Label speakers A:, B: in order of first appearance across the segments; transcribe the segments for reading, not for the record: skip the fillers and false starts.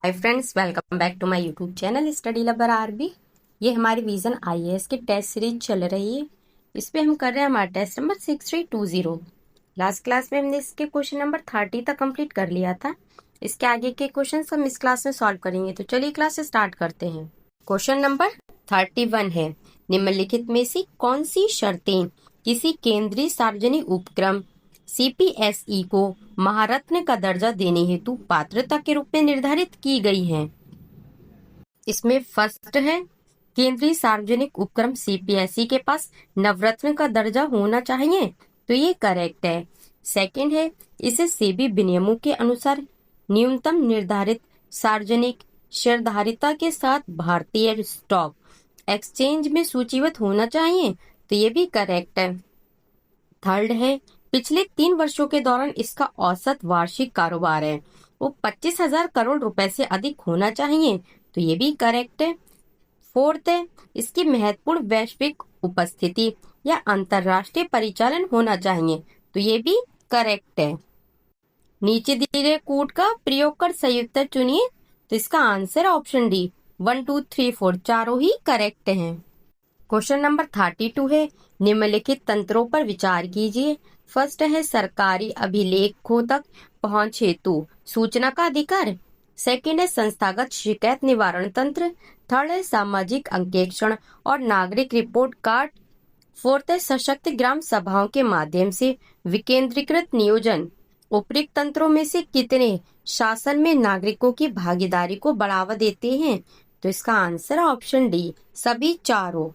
A: Hi friends, welcome back to my YouTube channel study lover RB. ये हमारी Vision IAS की test series चल रही है। इस पे हम कर रहे हैं हमारा टेस्ट नंबर 6320। लास्ट क्लास में हमने इसके क्वेश्चन नंबर 30 तक कंप्लीट कर लिया था। इसके आगे के क्वेश्चन हम इस क्लास में सॉल्व करेंगे। तो चलिए क्लास स्टार्ट करते हैं। क्वेश्चन नंबर 31 है, निम्नलिखित में से कौन सी शर्तें किसी केंद्रीय सार्वजनिक उपक्रम सीपीएसई को महारत्न का दर्जा देने हेतु पात्रता के रूप में निर्धारित की गई हैं। इसमें फर्स्ट है, केंद्रीय सार्वजनिक उपक्रम सीपीएसई के पास नवरत्न का दर्जा होना चाहिए, तो ये करेक्ट है। सेकंड है, इसे सेबी विनियमों के अनुसार न्यूनतम निर्धारित सार्वजनिक शेयरधारिता के साथ भारतीय स्टॉक एक्सचेंज में सूचीबद्ध होना चाहिए, तो ये भी करेक्ट है। थर्ड है, पिछले 3 वर्षों के दौरान इसका औसत वार्षिक कारोबार है वो 25,000 करोड़ रुपए से अधिक होना चाहिए, तो ये भी करेक्ट है। फोर्थ है, इसकी महत्वपूर्ण वैश्विक उपस्थिति या अंतरराष्ट्रीय परिचालन होना चाहिए, तो ये भी करेक्ट है। नीचे दिए गए कोड का प्रयोग कर सही उत्तर चुनिए, तो इसका आंसर ऑप्शन डी 1 2 3 4 चारों ही करेक्ट हैं। क्वेश्चन नंबर 32 है, निम्नलिखित तंत्रों पर विचार कीजिए। फर्स्ट है, सरकारी अभिलेखों तक पहुंच हेतु सूचना का अधिकार। सेकंड है, संस्थागत शिकायत निवारण तंत्र। थर्ड है, सामाजिक अंकेक्षण और नागरिक रिपोर्ट कार्ड। फोर्थ है, सशक्त ग्राम सभाओं के माध्यम से विकेंद्रीकृत नियोजन। उपयुक्त तंत्रों में से कितने शासन में नागरिकों की भागीदारी को बढ़ावा देते हैं, तो इसका आंसर ऑप्शन डी सभी चारों।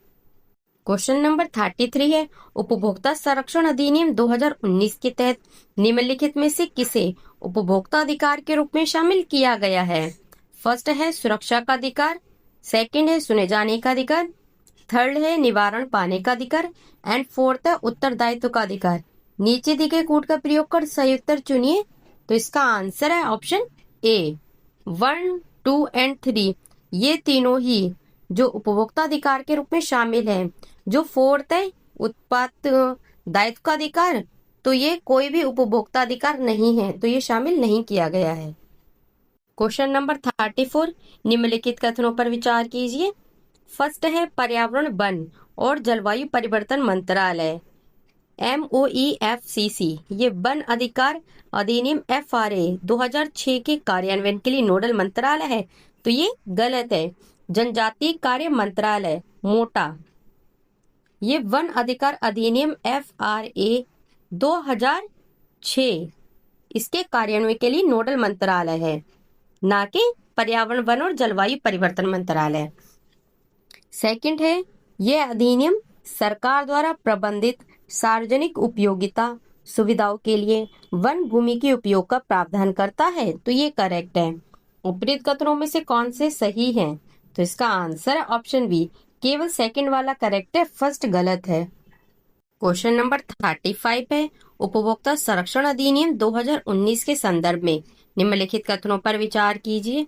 A: क्वेश्चन नंबर 33 है, उपभोक्ता संरक्षण अधिनियम 2019 के तहत निम्नलिखित में से किसे उपभोक्ता अधिकार के रूप में शामिल किया गया है। फर्स्ट है, सुरक्षा का अधिकार। सेकंड है, सुने जाने का अधिकार। थर्ड है, निवारण पाने का अधिकार। एंड फोर्थ है, उत्तरदायित्व का अधिकार। नीचे दिए गए कोड का प्रयोग कर सही उत्तर चुनिए, तो इसका आंसर है ऑप्शन ए 1 2 एंड 3। ये तीनों ही जो उपभोक्ता अधिकार के रूप में शामिल है। जो फोर्थ है, उत्पाद दायित्व का अधिकार, तो ये कोई भी उपभोक्ता अधिकार नहीं है, तो ये शामिल नहीं किया गया है। क्वेश्चन नंबर 34, निम्नलिखित कथनों पर विचार कीजिए। फर्स्ट है, पर्यावरण वन और जलवायु परिवर्तन मंत्रालय MOEFCC ये वन अधिकार अधिनियम FRA 2006 के कार्यान्वयन के लिए नोडल मंत्रालय है, तो ये गलत है। जनजातीय कार्य मंत्रालय मोटा ये वन अधिकार अधिनियम FRA 2006 इसके कार्यान्वयन के लिए नोडल मंत्रालय है, ना कि पर्यावरण वन और जलवायु परिवर्तन मंत्रालय। सेकंड है, यह अधिनियम सरकार द्वारा प्रबंधित सार्वजनिक उपयोगिता सुविधाओं के लिए वन भूमि के उपयोग का प्रावधान करता है, तो ये करेक्ट है। उपयुक्त कथनों में से कौन से सही हैं, तो इसका आंसर है ऑप्शन बी केवल सेकंड वाला करेक्ट है, फर्स्ट गलत है। क्वेश्चन नंबर 35 है, उपभोक्ता संरक्षण अधिनियम 2019 के संदर्भ में निम्नलिखित कथनों पर विचार कीजिए।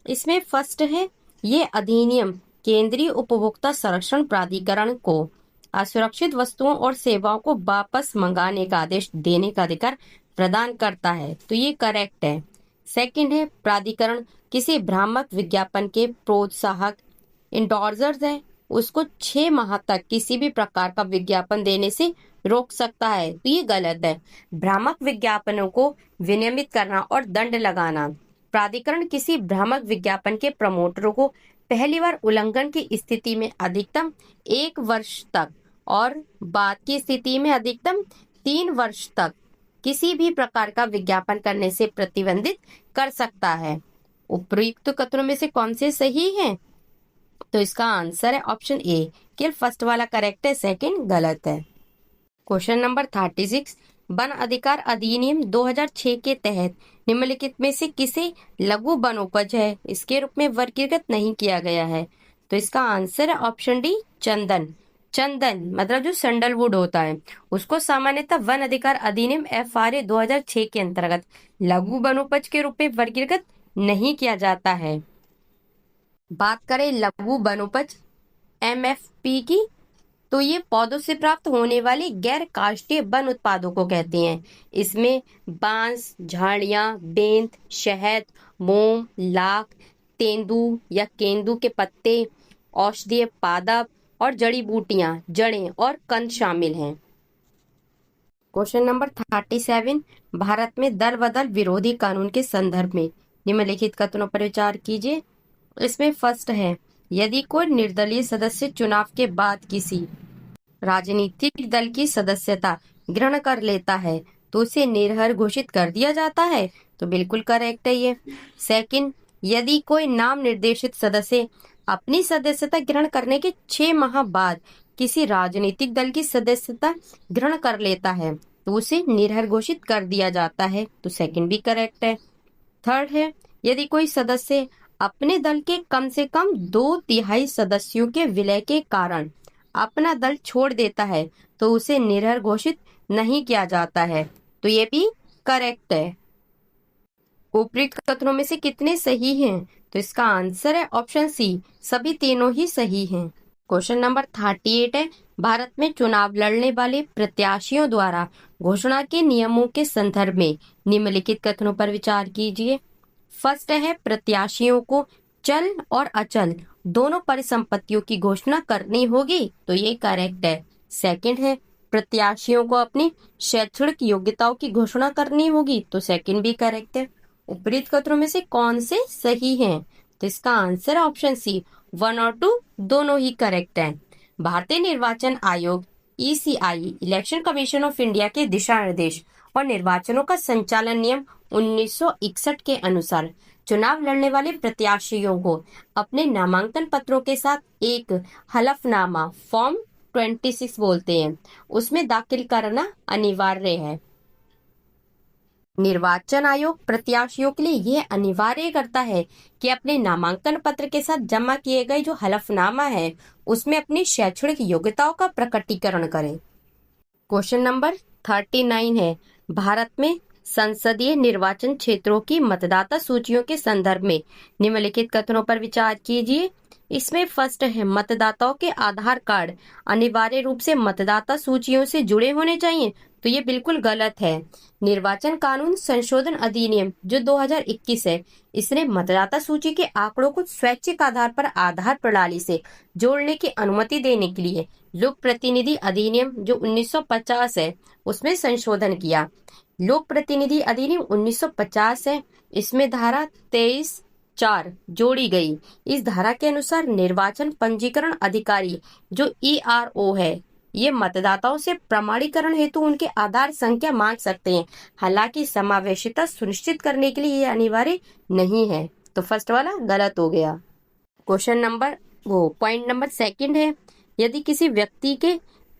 A: इसमें फर्स्ट है, ये अधिनियम केंद्रीय उपभोक्ता संरक्षण प्राधिकरण को असुरक्षित वस्तुओं और सेवाओं को वापस मंगाने का आदेश देने का अधिकार प्रदान करता है, तो ये करेक्ट है। सेकंड है, प्राधिकरण किसी भ्रामक विज्ञापन के प्रोत्साहक इंडोर्सर्स है उसको 6 माह तक किसी भी प्रकार का विज्ञापन देने से रोक सकता है, तो ये गलत है। भ्रामक विज्ञापनों को विनियमित करना और दंड लगाना। प्राधिकरण किसी भ्रामक विज्ञापन के प्रमोटरों को पहली बार उल्लंघन की स्थिति में अधिकतम 1 वर्ष तक और बाद की स्थिति में अधिकतम 3 वर्ष तक किसी भी प्रकार का विज्ञापन करने से प्रतिबंधित कर सकता है। उपयुक्त कथनों में से कौन से सही हैं, तो इसका आंसर है ऑप्शन ए केवल फर्स्ट वाला करेक्ट है, सेकंड गलत है। क्वेश्चन नंबर 36, वन अधिकार अधिनियम 2006 के तहत निम्नलिखित में से किसे लघु वनोपज है इसके रूप में वर्गीकृत नहीं किया गया है, तो इसका आंसर है ऑप्शन डी चंदन। चंदन मतलब जो सैंडलवुड होता है उसको सामान्यतः वन अधिकार अधिनियम FRA 2006 के अंतर्गत लघु वनोपज के रूप में वर्गीकृत नहीं किया जाता है। बात करें लघु वनोपज MFP की, तो ये पौधों से प्राप्त होने वाले गैर काष्ठीय वन उत्पादों को कहते हैं। इसमें बांस, झाड़ियां, बेंत, शहद, मोम, लाख, तेंदू या केंदू के पत्ते, औषधीय पादप और जड़ी बूटियां, जड़ें और कंद शामिल हैं। क्वेश्चन नंबर 37, भारत में दल बदल विरोधी कानून के संदर्भ में निम्नलिखित कथनों पर विचार कीजिए। इसमें फर्स्ट है, यदि कोई निर्दलीय सदस्य चुनाव के बाद किसी राजनीतिक दल की सदस्यता ग्रहण कर लेता है तो उसे निर्हर घोषित कर दिया जाता है, तो बिल्कुल करेक्ट है ये। सेकंड, यदि कोई नाम निर्देशित सदस्य अपनी सदस्यता ग्रहण करने के 6 माह बाद किसी राजनीतिक दल की सदस्यता ग्रहण कर लेता है तो उसे निर्हर घोषित कर दिया जाता है, तो सेकंड भी करेक्ट है। थर्ड है, यदि कोई सदस्य अपने दल के कम से कम 2/3 सदस्यों के विलय के कारण अपना दल छोड़ देता है तो उसे निर्हर घोषित नहीं किया जाता है, तो ये भी करेक्ट है। उपयुक्त कथनों में से कितने सही हैं? तो इसका आंसर है ऑप्शन सी, सभी तीनों ही सही हैं। क्वेश्चन नंबर 38 है, भारत में चुनाव लड़ने वाले प्रत्याशियों द्वारा घोषणा के नियमों के संदर्भ में निम्नलिखित कथनों पर विचार कीजिए। फर्स्ट है, प्रत्याशियों को चल और अचल दोनों परिसंपत्तियों की घोषणा करनी होगी, तो ये करेक्ट है। सेकंड है, प्रत्याशियों को अपनी शैक्षणिक योग्यताओं की घोषणा करनी होगी, तो सेकंड भी करेक्ट है। उपयुक्त कथनों में से कौन से सही हैं? तो इसका आंसर ऑप्शन सी, 1 और 2 दोनों ही करेक्ट हैं। भारतीय निर्वाचन आयोग ECI election commission of India के दिशा निर्देश और निर्वाचनों का संचालन नियम 1961 के अनुसार चुनाव लड़ने वाले प्रत्याशियों को अपने नामांकन पत्रों के साथ एक हलफनामा फॉर्म 26 बोलते हैं, उसमें दाखिल करना अनिवार्य है। निर्वाचन आयोग प्रत्याशियों के लिए यह अनिवार्य करता है कि अपने नामांकन पत्र के साथ जमा किए गए जो हलफनामा है उसमें अपनी शैक्षणिक योग्यताओं का प्रकटीकरण करें। क्वेश्चन नंबर 39 है, भारत में संसदीय निर्वाचन क्षेत्रों की मतदाता सूचियों के संदर्भ में निम्नलिखित कथनों पर विचार कीजिए। इसमें फर्स्ट है, मतदाताओं के आधार कार्ड अनिवार्य रूप से मतदाता सूचियों से जुड़े होने चाहिए, तो ये बिल्कुल गलत है। निर्वाचन कानून संशोधन अधिनियम जो 2021 है, इसने मतदाता सूची के आंकड़ों को स्वैच्छिक आधार पर आधार प्रणाली से जोड़ने की अनुमति देने के लिए लोक प्रतिनिधि अधिनियम जो 1950 है उसमें संशोधन किया। लोक प्रतिनिधि अधिनियम 1950 है, इसमें धारा 23(4) जोड़ी गई। इस धारा के अनुसार निर्वाचन पंजीकरण अधिकारी जो ERO है, ये मतदाताओं से प्रमाणीकरण हेतु उनके आधार संख्या मांग सकते हैं, हालांकि समावेशिता सुनिश्चित करने के लिए ये अनिवार्य नहीं है, तो फर्स्ट वाला गलत हो गया। Question number point number second है, यदि किसी व्यक्ति के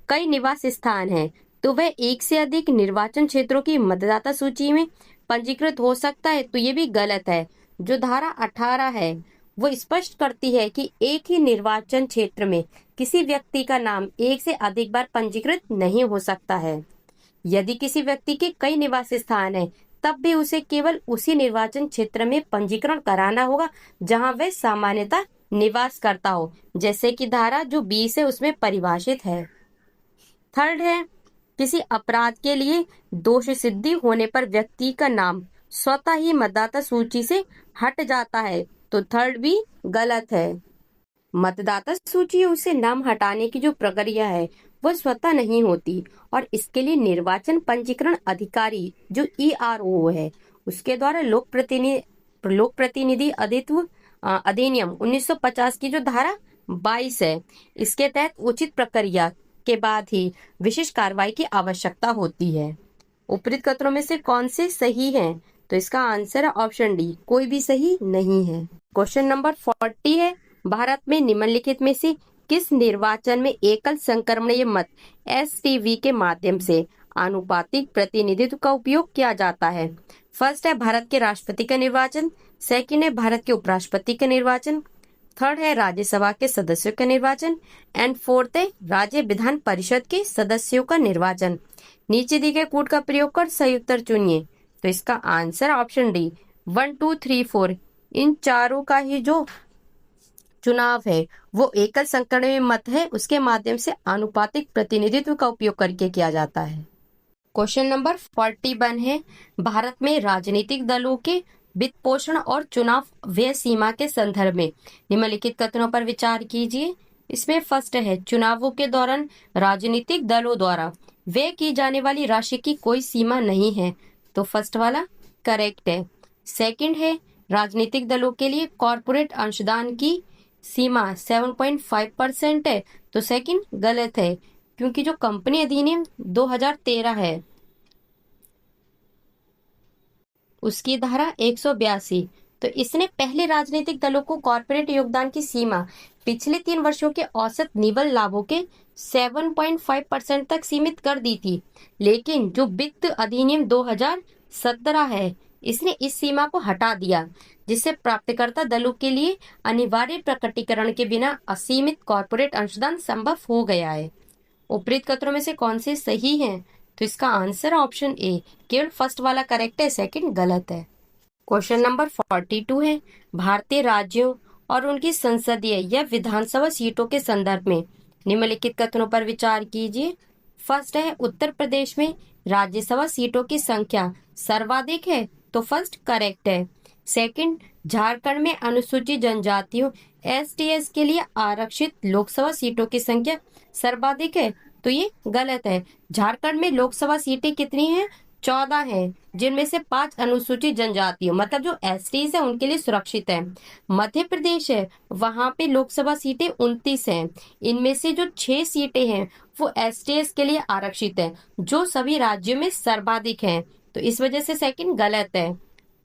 A: कई निवास स्थान हैं तो वह एक से अधिक निर्वाचन क्षेत्रों की मतदाता सूची में पंजीकृत हो सकता है, तो ये भी गलत है। जो धारा 18 है वो स्पष्ट करती है कि एक ही निर्वाचन क्षेत्र में किसी व्यक्ति का नाम एक से अधिक बार पंजीकृत नहीं हो सकता है। यदि किसी व्यक्ति के कई निवास स्थान हैं, तब भी उसे केवल उसी निर्वाचन क्षेत्र में पंजीकरण कराना होगा जहां वह सामान्यतः निवास करता हो, जैसे कि धारा जो 20 है उसमें परिभाषित है। थर्ड है, किसी अपराध के लिए दोष सिद्धि होने पर व्यक्ति का नाम स्वतः ही मतदाता सूची से हट जाता है, तो थर्ड भी गलत है। मतदाता सूची उसे नाम हटाने की जो प्रक्रिया है वह स्वतः नहीं होती और इसके लिए निर्वाचन पंजीकरण अधिकारी जो ERO है उसके द्वारा लोक प्रतिनिधि अधिनियम 1950 की जो धारा 22 है, इसके तहत उचित प्रक्रिया के बाद ही विशेष कार्रवाई की आवश्यकता होती है। उपयुक्त कथनों में से कौन से सही हैं? तो इसका आंसर है ऑप्शन डी, कोई भी सही नहीं है। क्वेश्चन नंबर 40 है, भारत में निम्नलिखित में से किस निर्वाचन में एकल संक्रमणीय मत STV के माध्यम से आनुपातिक प्रतिनिधित्व का उपयोग किया जाता है? फर्स्ट है भारत के राष्ट्रपति का निर्वाचन, सेकंड है भारत के उपराष्ट्रपति का निर्वाचन, थर्ड है राज्यसभा के सदस्यों का निर्वाचन एंड फोर्थ है राज्य विधान परिषद के सदस्यों का निर्वाचन। नीचे दिए गए कोड का प्रयोग कर सही उत्तर चुनिए। तो इसका आंसर ऑप्शन डी, 1, 2, 3, 4 इन चारों का ही जो चुनाव है वो एकल संक्रमणीय मत है, उसके माध्यम से आनुपातिक प्रतिनिधित्व का उपयोग करके किया जाता है। क्वेश्चन नंबर 41 है, भारत में राजनीतिक दलों के वित्त पोषण और चुनाव व्यय सीमा के संदर्भ में निम्नलिखित कथनों पर विचार कीजिए। इसमें फर्स्ट है, चुनावों के दौरान राजनीतिक दलों द्वारा व्यय की जाने वाली राशि की कोई सीमा नहीं है, तो फर्स्ट वाला करेक्ट है। सेकंड है, राजनीतिक दलों के लिए कॉरपोरेट अंशदान की सीमा 7.5% है, तो सेकंड गलत है, क्योंकि जो कंपनी अधिनियम 2013 है उसकी धारा 182, तो इसने पहले राजनीतिक दलों को कॉरपोरेट योगदान की सीमा पिछले 3 वर्षों के औसत निवल लाभों के 7.5% तक सीमित कर दी थी। लेकिन जो वित्त अधिनियम 2017 है, इसने इस सीमा को हटा दिया, जिससे प्राप्तकर्ता दलों के लिए अनिवार्य प्रकटीकरण के बिना असीमित कॉरपोरेट अंशदान संभव हो गया है। उपरोक्त कथनों में से कौन से सही हैं? तो इसका आंसर ऑप्शन ए, केवल फर्स्ट वाला करेक्ट है, सेकंड गलत है। क्वेश्चन नंबर 42 है, भारतीय राज्यों और उनकी संसदीय या विधानसभा सीटों के संदर्भ में निम्नलिखित कथनों पर विचार कीजिए। फर्स्ट है, उत्तर प्रदेश में राज्यसभा सीटों की संख्या सर्वाधिक है, तो फर्स्ट करेक्ट है। सेकंड, झारखंड में अनुसूचित जनजातियों STS के लिए आरक्षित लोकसभा सीटों की संख्या सर्वाधिक है, तो ये गलत है। झारखंड में लोकसभा सीटें कितनी हैं? 14 हैं, जिनमें से 5 अनुसूचित जनजातियों मतलब जो STs है उनके लिए सुरक्षित है। मध्य प्रदेश है, वहां पे लोकसभा सीटें 29 हैं, इनमें से जो 6 सीटें हैं वो STS के लिए आरक्षित है, जो सभी राज्यों में सर्वाधिक है, तो इस वजह से सेकंड गलत है।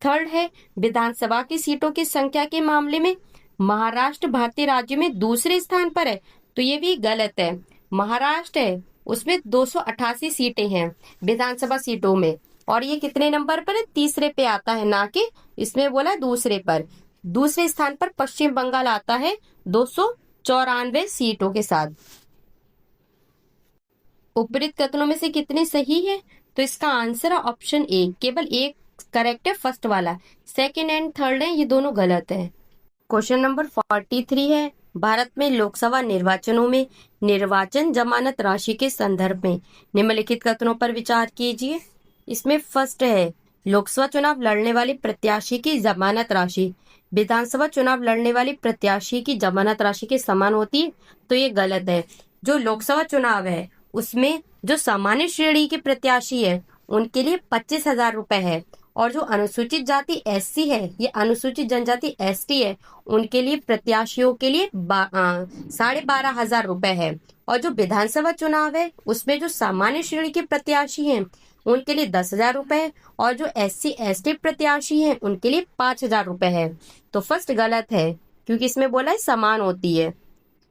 A: थर्ड है, विधानसभा की सीटों की संख्या के मामले में महाराष्ट्र भारतीय राज्य में दूसरे स्थान पर है, तो ये भी गलत है। महाराष्ट्र है उसमें 288 सीटें हैं विधानसभा सीटों में, और ये कितने नंबर पर है? तीसरे पे आता है, ना कि इसमें बोला दूसरे पर। दूसरे स्थान पर पश्चिम बंगाल आता है 294 सीटों के साथ। उपरोक्त कथनों में से कितने सही है? तो इसका आंसर है ऑप्शन ए, केवल एक करेक्ट है, फर्स्ट वाला। सेकंड एंड थर्ड है, ये दोनों गलत है। क्वेश्चन नंबर 43 है, भारत में लोकसभा निर्वाचनों में निर्वाचन जमानत राशि के संदर्भ में निम्नलिखित कथनों पर विचार कीजिए। इसमें फर्स्ट है, लोकसभा चुनाव लड़ने वाले प्रत्याशी की जमानत राशि विधानसभा चुनाव लड़ने वाले प्रत्याशी की जमानत राशि के समान होती है, तो ये गलत है। जो लोकसभा चुनाव है उसमें जो सामान्य श्रेणी के प्रत्याशी है उनके लिए 25,000 रुपए है, और जो अनुसूचित जाति SC है, ये अनुसूचित जनजाति ST है, उनके लिए प्रत्याशियों के लिए 12,500 रुपए है। और जो विधानसभा चुनाव है उसमें जो सामान्य श्रेणी के प्रत्याशी हैं उनके लिए 10,000 रुपए है, और जो SC ST प्रत्याशी हैं उनके लिए 5,000 रुपए है, तो फर्स्ट गलत है, क्योंकि इसमें बोला है समान होती है।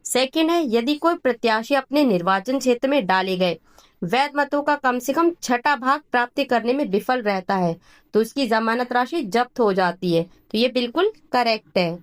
A: सेकंड है, यदि कोई प्रत्याशी अपने निर्वाचन क्षेत्र में डाले गए वैध मतों का कम से कम छठा भाग प्राप्त करने में विफल रहता है, तो उसकी जमानत राशि जब्त हो जाती है, तो ये बिल्कुल करेक्ट है।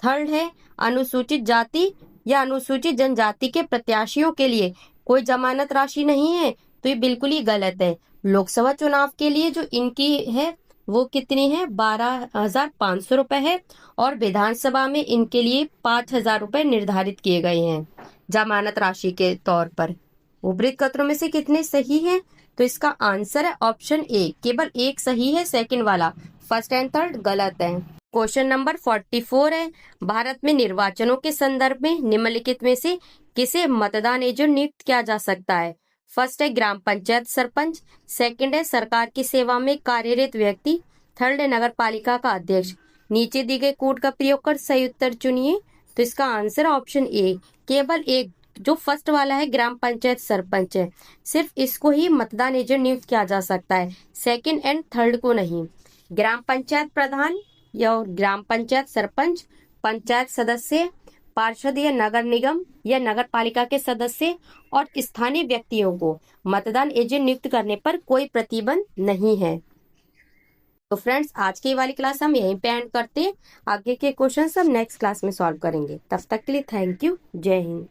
A: थर्ड है, अनुसूचित जाति या अनुसूचित जनजाति के प्रत्याशियों के लिए कोई जमानत राशि नहीं है, तो ये बिल्कुल ही गलत है। लोकसभा चुनाव के लिए जो इनकी है वो कितनी है? 12,500 रुपए है, और विधानसभा में इनके लिए 5,000 रुपए निर्धारित किए गए हैं जमानत राशि के तौर पर। उपरोक्त कथनों में से कितने सही हैं? तो इसका आंसर है ऑप्शन ए, केवल एक सही है, सेकंड वाला, फर्स्ट एंड थर्ड गलत है। क्वेश्चन नंबर 44 है, भारत में निर्वाचनों के संदर्भ में निम्नलिखित में से किसे मतदान एजेंट नियुक्त किया जा सकता है? फर्स्ट है ग्राम पंचायत सरपंच, सेकंड है सरकार की सेवा में कार्यरत व्यक्ति, थर्ड है नगर पालिका का अध्यक्ष। नीचे दी गई कोड का प्रयोग कर सही उत्तर चुनिए। तो इसका आंसर ऑप्शन ए, केवल एक, जो फर्स्ट वाला है ग्राम पंचायत सरपंच है, सिर्फ इसको ही मतदान एजेंट नियुक्त किया जा सकता है, सेकंड एंड थर्ड को नहीं। ग्राम पंचायत प्रधान या ग्राम पंचायत सरपंच, पंचायत सदस्य, पार्षद या नगर निगम या नगर पालिका के सदस्य और स्थानीय व्यक्तियों को मतदान एजेंट नियुक्त करने पर कोई प्रतिबंध नहीं है। तो फ्रेंड्स, आज की वाली क्लास हम यहीं पे एंड करते हैं। आगे के क्वेश्चन हम नेक्स्ट क्लास में सॉल्व करेंगे। तब तक के लिए थैंक यू। जय हिंद।